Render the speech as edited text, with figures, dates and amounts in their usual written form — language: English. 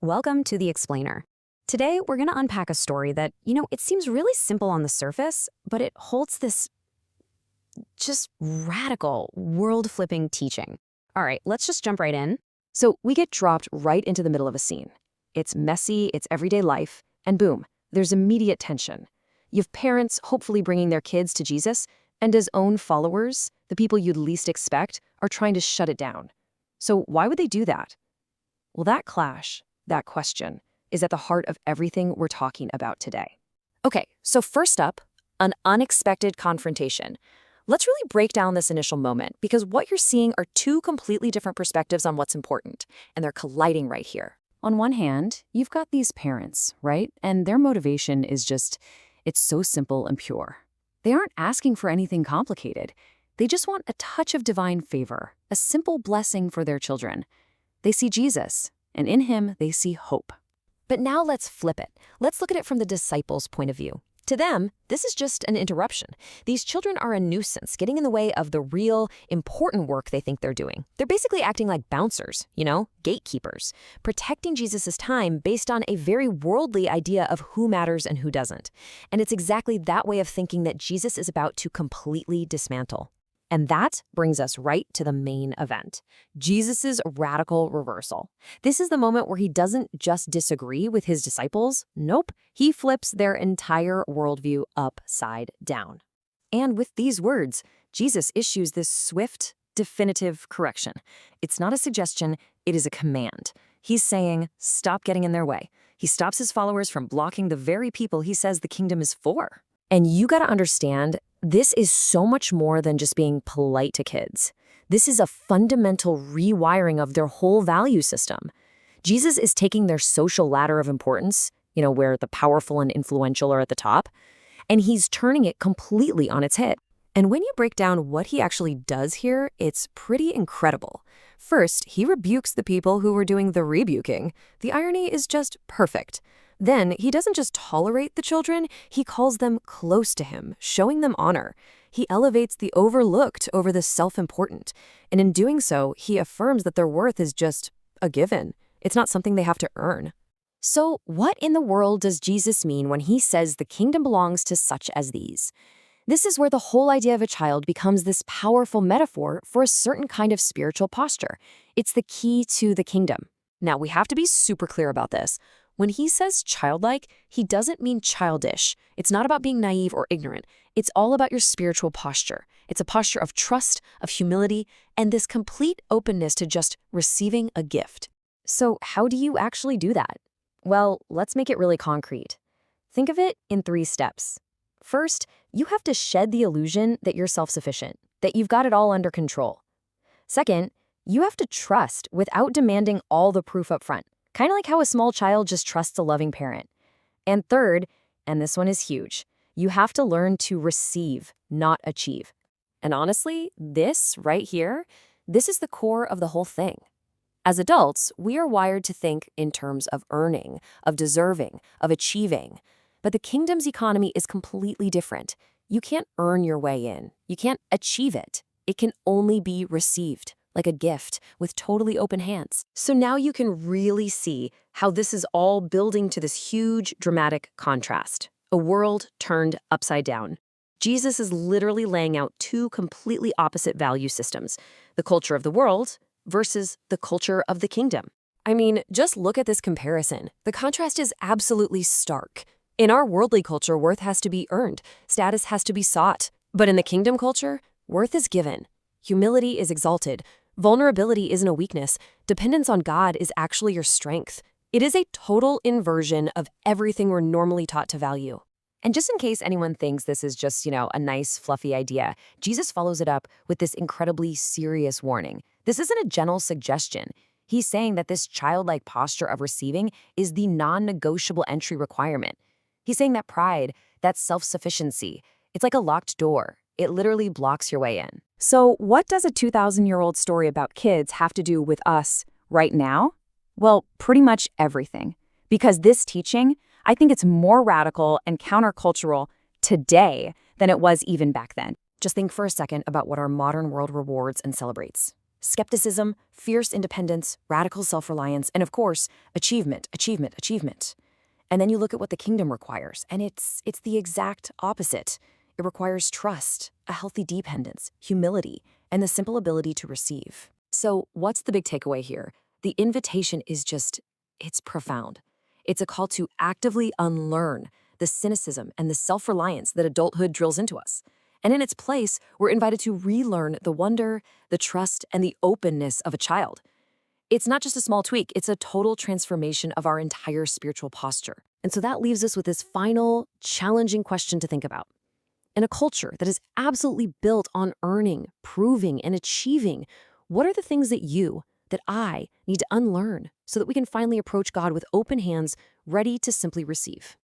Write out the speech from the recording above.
Welcome to The Explainer. Today, we're going to unpack a story that, it seems really simple on the surface, but it holds this just radical, world-flipping teaching. All right, let's just jump right in. So we get dropped right into the middle of a scene. It's messy, it's everyday life, and boom, there's immediate tension. You have parents hopefully bringing their kids to Jesus, and as own followers, the people you'd least expect, are trying to shut it down. So why would they do that? Well, that clash, that question, is at the heart of everything we're talking about today. Okay, so first up, an unexpected confrontation. Let's really break down this initial moment, because what you're seeing are two completely different perspectives on what's important, and they're colliding right here. On one hand, you've got these parents, right? And their motivation is just, it's so simple and pure. They aren't asking for anything complicated. They just want a touch of divine favor, a simple blessing for their children. They see Jesus, and in him, they see hope. But now let's flip it. Let's look at it from the disciples' point of view. To them, this is just an interruption. These children are a nuisance, getting in the way of the real, important work they think they're doing. They're basically acting like bouncers, gatekeepers, protecting Jesus' time based on a very worldly idea of who matters and who doesn't. And it's exactly that way of thinking that Jesus is about to completely dismantle. And that brings us right to the main event, Jesus' radical reversal. This is the moment where he doesn't just disagree with his disciples. Nope, he flips their entire worldview upside down. And with these words, Jesus issues this swift, definitive correction. It's not a suggestion, it is a command. He's saying, stop getting in their way. He stops his followers from blocking the very people he says the kingdom is for. And you gotta understand, this is so much more than just being polite to kids. This is a fundamental rewiring of their whole value system. Jesus is taking their social ladder of importance, where the powerful and influential are at the top, and he's turning it completely on its head. And when you break down what he actually does here, it's pretty incredible. First, he rebukes the people who were doing the rebuking. The irony is just perfect. Then, he doesn't just tolerate the children, he calls them close to him, showing them honor. He elevates the overlooked over the self-important. And in doing so, he affirms that their worth is just a given. It's not something they have to earn. So, what in the world does Jesus mean when he says the kingdom belongs to such as these? This is where the whole idea of a child becomes this powerful metaphor for a certain kind of spiritual posture. It's the key to the kingdom. Now, we have to be super clear about this. When he says childlike, he doesn't mean childish. It's not about being naive or ignorant. It's all about your spiritual posture. It's a posture of trust, of humility, and this complete openness to just receiving a gift. So how do you actually do that? Well, let's make it really concrete. Think of it in 3 steps. First, you have to shed the illusion that you're self-sufficient, that you've got it all under control. Second, you have to trust without demanding all the proof up front. Kind of like how a small child just trusts a loving parent. And third, and this one is huge, you have to learn to receive, not achieve. And honestly, this right here, this is the core of the whole thing. As adults, we are wired to think in terms of earning, of deserving, of achieving. But the kingdom's economy is completely different. You can't earn your way in. You can't achieve it. It can only be received. Like a gift, with totally open hands. So now you can really see how this is all building to this huge, dramatic contrast. A world turned upside down. Jesus is literally laying out 2 completely opposite value systems, the culture of the world versus the culture of the kingdom. I mean, just look at this comparison. The contrast is absolutely stark. In our worldly culture, worth has to be earned, status has to be sought. But in the kingdom culture, worth is given. Humility is exalted. Vulnerability isn't a weakness. Dependence on God is actually your strength. It is a total inversion of everything we're normally taught to value. And just in case anyone thinks this is just, a nice, fluffy idea, Jesus follows it up with this incredibly serious warning. This isn't a gentle suggestion. He's saying that this childlike posture of receiving is the non-negotiable entry requirement. He's saying that pride, that self-sufficiency, it's like a locked door. It literally blocks your way in. So what does a 2,000-year-old story about kids have to do with us right now? Well, pretty much everything. Because this teaching, I think it's more radical and countercultural today than it was even back then. Just think for a second about what our modern world rewards and celebrates. skepticism, fierce independence, radical self-reliance, and of course, achievement, achievement, achievement. And then you look at what the kingdom requires, and it's the exact opposite. It requires trust, a healthy dependence, humility, and the simple ability to receive. So what's the big takeaway here? The invitation is it's profound. It's a call to actively unlearn the cynicism and the self-reliance that adulthood drills into us. And in its place, we're invited to relearn the wonder, the trust, and the openness of a child. It's not just a small tweak, it's a total transformation of our entire spiritual posture. And so that leaves us with this final, challenging question to think about. In a culture that is absolutely built on earning, proving, and achieving, what are the things that I need to unlearn so that we can finally approach God with open hands, ready to simply receive?